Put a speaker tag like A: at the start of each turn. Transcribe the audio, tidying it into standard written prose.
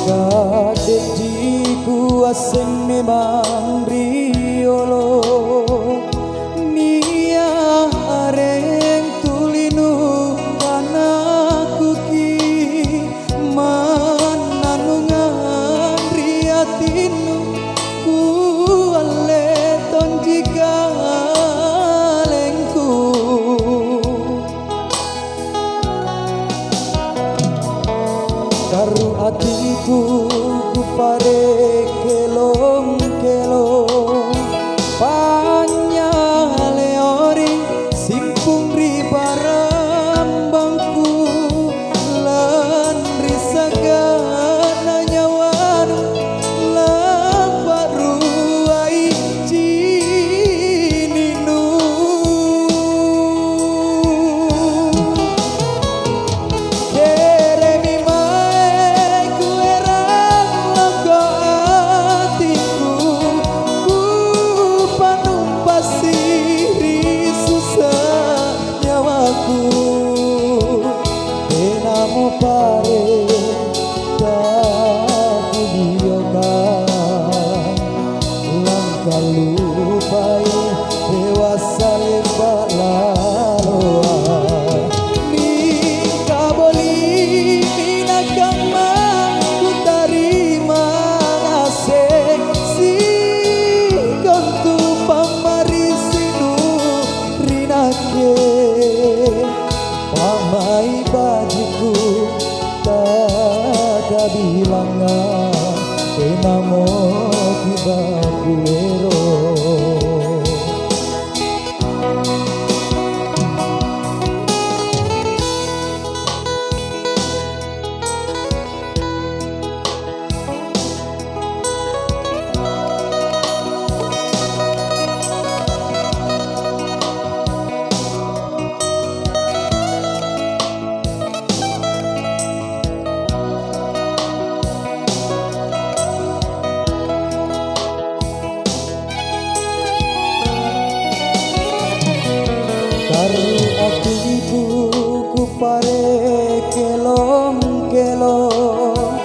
A: Kadejiku asing memang riolo Nia areng tulinu anakku ki mananungan riatinu ku ale tonjika lengku karu atiku ku pare kelong-kelong panyale ori simpung ri barambangku lan risagana nyawanu lan baruai cininu pare daku diokan langkah lupai dewasa lepak laloa ni kaboli minakang ku tarima asik si kontu pamarisinu rinake pamai bajiku tak bilangan enamo tiba kulero karu atiku ku pare kelong-kelong